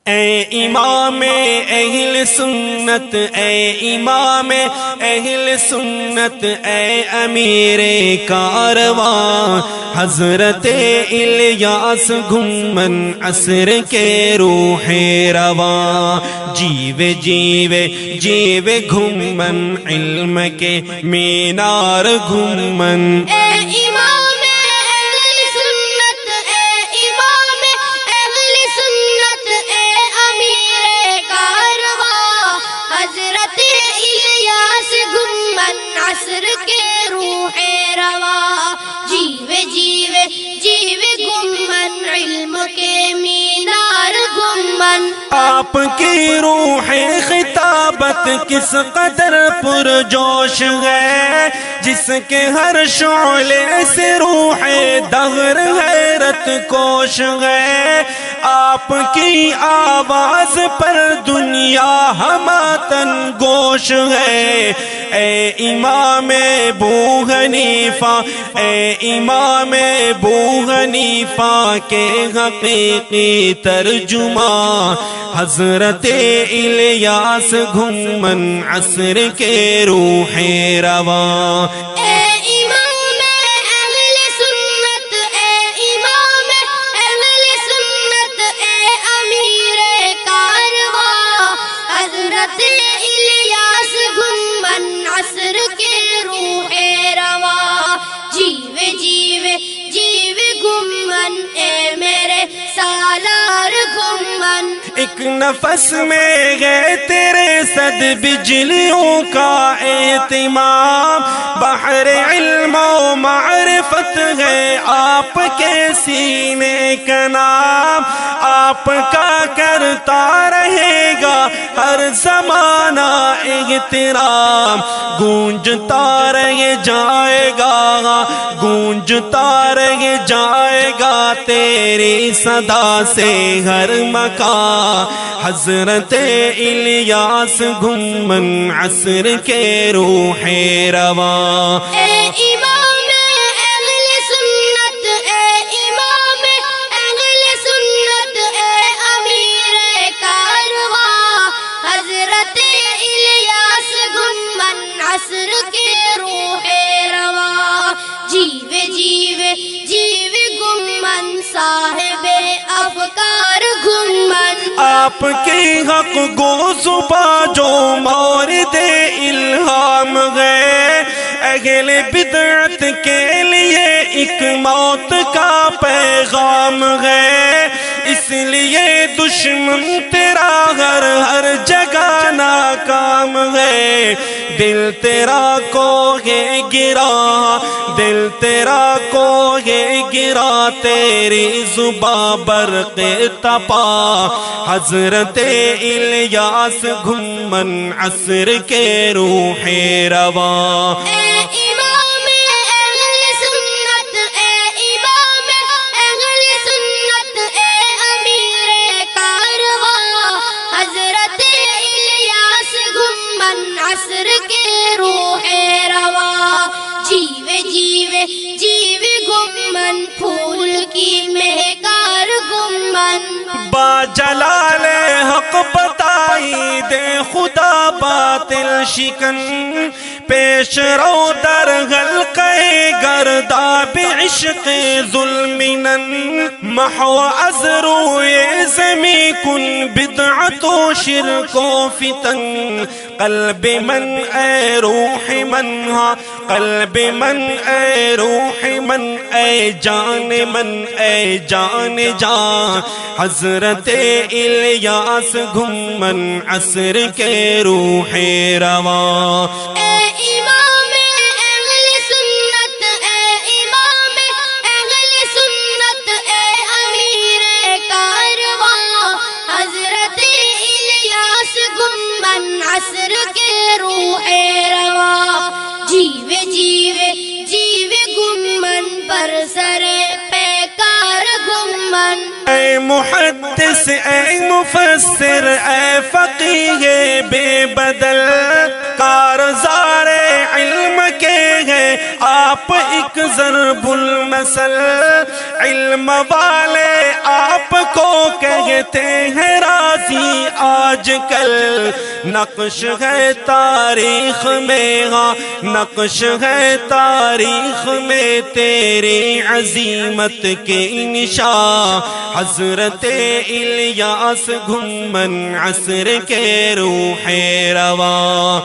اے امام اہل سنت، اے امام اہل سنت، اے امیر کارواں حضرت الیاس گھمن عصر کے روح رواں، جیوے جیوے جیوے گھمن علم کے مینار گھمن۔ اے امام اہل سنت، اے امام اہل سنت، اے امیر کارواں حضرت الیاس گھمن عصر کے روح رواں، جیوے جیوے جیوے گھمن علم کے مینار گھمن۔ آپ کی روح خطابت کس قدر پرجوش ہے، جس کے ہر شعلے سے روح دہر حیرت کوش ہے، آپ کی آواز پر دنیا ہماتن گوش ہے۔ اے امام ابو حنیفہ، اے امام ابو حنیفہ کے حقیقی ترجمہ حضرت الیاس گھمن عصر کے روح رواں۔ اے امام اہل سنت، اے امام اہل سنت، اے امیر کارواں حضرت الیاس گھمن عصر کے روح رواں، جیوے جیوے جیوے گھمن اے میرے سالار گھمن۔ ایک نفس میں گئے تیرے صد بجلیوں کا اہتمام، بحر علم و معرفت ہے آپ کے سینے کا نام، آپ کا کرتا رہے گا ہر زمانہ احترام، گونجتا رہ جائے گا، گونجتا رہ جائے گا تیری صدا سے ہر مکان، حضرت الیاس گھمن عصر کے روح رواں۔ اے امام اہل سنت، اے امام اہل سنت، اے امیر کارواں حضرت الیاس گھمن عصر کے روح رواں، جیوے جیوے جیوے گھمن صاحب افکار گھمن۔ آپ کے حق گو زباں جو مورد الہام ہے، اہل بدعت کے لیے ایک موت کا پیغام ہے، اس لیے دشمن تیرا ہر جگہ ناکام ہے، دل تیرا کو ہے گرا، دل تیرا کو ہے گرا، تیری زباں برق تپا، حضرت الیاس گھمن عصر کے روح رواں۔ اے امام اہل سنت، اے امام اہل سنت، اے امیر کارواں حضرت الیاس گھمن عصر کے روح رواں، جیوے جیوے جیوے گھمن پھول کی مہکار گھمن۔ با جلال حق بتائی دے خدا باطل شکن، پیش رو در حلقہ گرداب عشق ظلمنن، محو از روئے زمیں کن بدعت و شرک و فتن، قلب من اے روح من، ہاں قلب من اے روح من، اے جان من اے جان جان، حضرت الیاس گھمن عصر کے روح رواں۔ اے امام اہل سنت، اے امام اہل سنت، اے امیر کارواں حضرت الیاس گھمن عصر کے روح رواں، جیوے جیوے جیوے گھمن پر سر پیکار گھمن۔ اے محدث، اے مفسر، اے فقیہ بے بدل، کارزار علم کے ہیں آپ ایک ضرب المثل، علم والے آپ کو کہتے ہیں راضی آج کل، نقش ہے تاریخ میں، ہاں نقش ہے تاریخ میں تیری عظیمت کے نشان، حضرت الیاس گھمن عصر کے روح رواں۔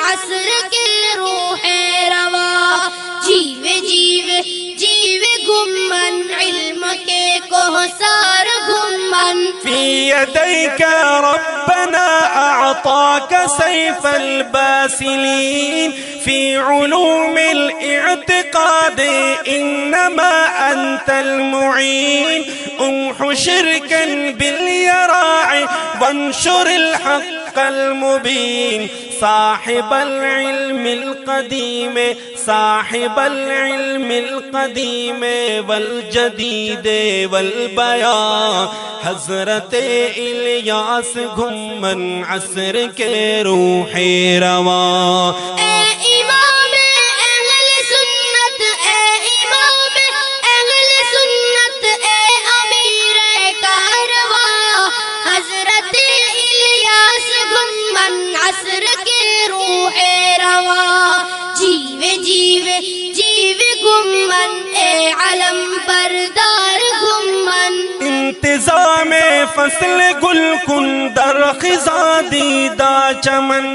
عصر کے روح رواں، جیوے جیوے جیوے گھمن علم کے کوثر گھمن، فی یدیک ربنا اعطاک سیف الباسلین، فی علوم الاعتقاد انما انت المعین، امح شرکا بالیراع وانشر الحق المبین، صاحب العلم القدیم، صاحب العلم القدیم والجدید والبیان، حضرت الیاس گھمن عصر کے روح رواں۔ عصر کے روح رواں، جیوے جیوے جیوے گھمن اے علم بردار گھمن، انتظام فصل گل کن در خزاں دیدہ چمن،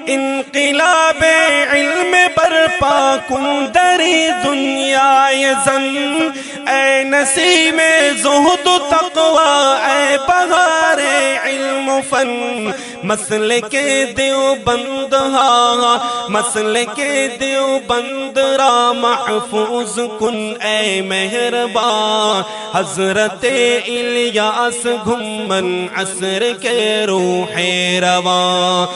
انقلاب علم برپا کن دری دنیا زن، اے نسیم زہد و تقوی اے بہار علم و فن، مسلک دیوبند ہاں مسلک دیوبند را محفوظ کن اے مہربان، حضرت الیاس گھمن عصر کے روح رواں۔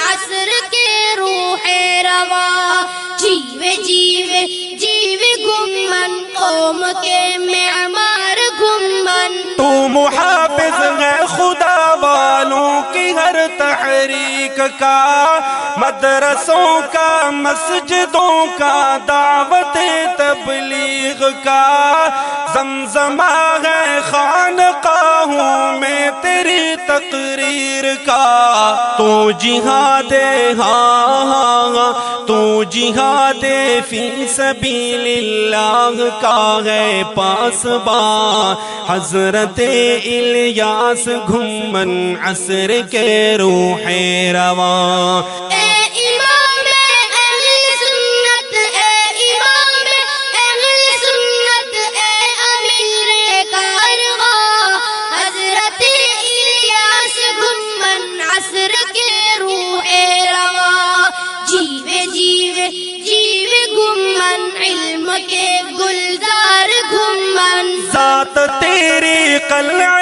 عصر کے روح رواں، جیوے جیوے جیوے گھمن قوم کے معمار گھمن، تو محافظ ہے خدا والوں کی ہر تحریک کا، مدرسوں کا مسجدوں کا دعوت تبلیغ کا، زمزمہ ہے خانقاہوں میں تیری تقریر کا، تو جہاد ہاں تو جہاد فی سبیل اللہ کا ہے پاسباں، حضرت الیاس گھمن عصر کے روح رواں۔ ذات تیری قلعہ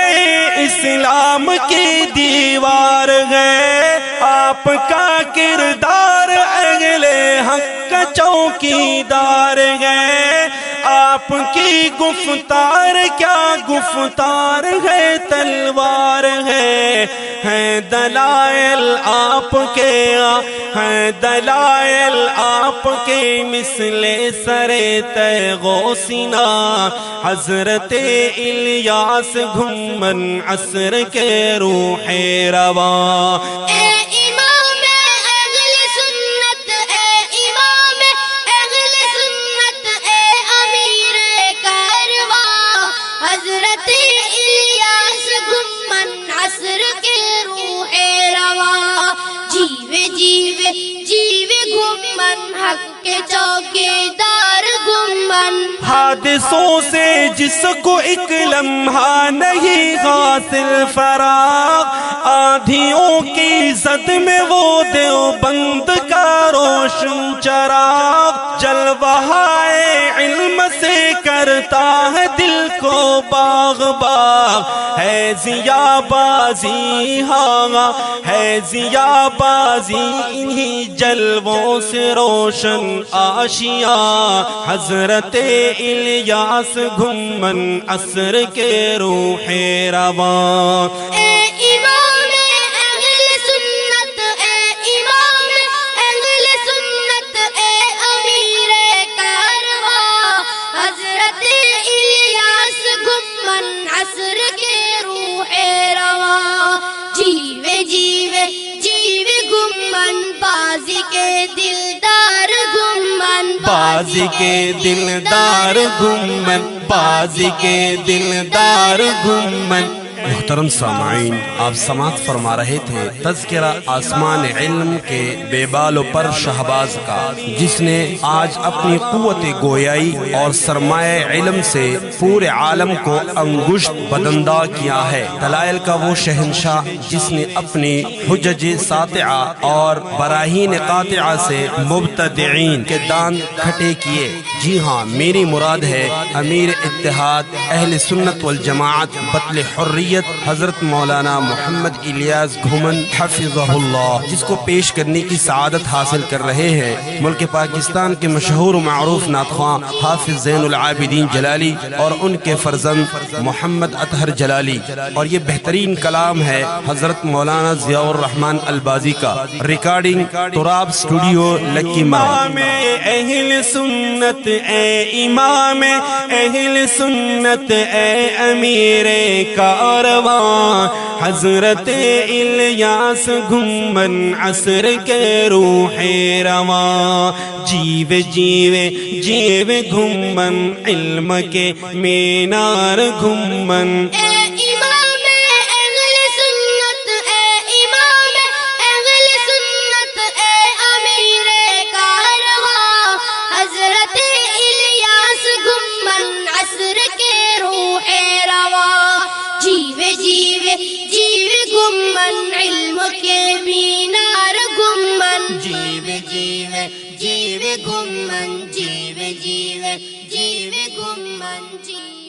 اسلام کی دیوار ہے، آپ کا کردار اہل حق کا چوکیدار ہے، آپ کی گفتار کیا گفتار ہے تلوار ہے، ہیں دلائل آپ کے ہیں دلائل آپ کے مثل سر تیغ و سینہ، حضرت الیاس گھمن عصر کے روح رواں۔ حق کے چوکیدار گھمن، حادثوں سے جس کو ایک لمحہ نہیں حاصل فراغ، آندھیوں کی زد میں وہ دیوبند کا روشن چراغ، جلوہ علم سے کر کرتا ہے دل کو باغ باغ، ہے ضیا بازی ہاں ہے ضیا بازی انہی جلووں سے روشن آشیاں، حضرت الیاس گھمن عصر کے روح رواں۔ اے امام اہل سنت، اے امام اہل سنت، اے امیر کارواں، حضرت الیاس گھمن عصر کے روح رواں۔ جیوے جیوے جیوے گھمن بازی کے دلدار گھمن، بازی کے دلدار گھمن، بازی کے دلدار گھمن۔ محترم سامعین، آپ سماعت فرما رہے تھے تذکرہ آسمان علم کے بے بال و پر شہباز کا، جس نے آج اپنی قوت گویائی اور سرمایہ علم سے پورے عالم کو انگشت بدندہ کیا ہے۔ دلائل کا وہ شہنشاہ جس نے اپنی حجج ساطعہ اور براہین قاطعہ سے مبتدعین کے دان کھٹے کیے۔ جی ہاں، میری مراد ہے امیر اتحاد اہل سنت والجماعت بطل حریت حضرت مولانا محمد الیاس گھمن حفظہ اللہ، جس کو پیش کرنے کی سعادت حاصل کر رہے ہیں ملک پاکستان کے مشہور و معروف نعت خواں حافظ زین العابدین جلالی اور ان کے فرزند محمد اطہر جلالی، اور یہ بہترین کلام ہے حضرت مولانا ضیاء الرحمن البازی کا، ریکارڈنگ تراب اسٹوڈیو لکی امام اہل سنت، اے امام اہل سنت، اے امیر کارواں، حضرت الیاس گھمن عصر کے روح رواں۔ جیوے جیوے جیوے گھمن علم کے مینار گھمن، اے امام اہل سنت، اے امام اہل سنت، اے امیر کارواں، حضرت الیاس گھمن عصر کے روح رواں۔ جیوے جیوے جیوے گھمن علم کے مینار گھمن، جیوے جیوے جیوے گھمن، جیوے جیوے جیوے گھمن، جیوے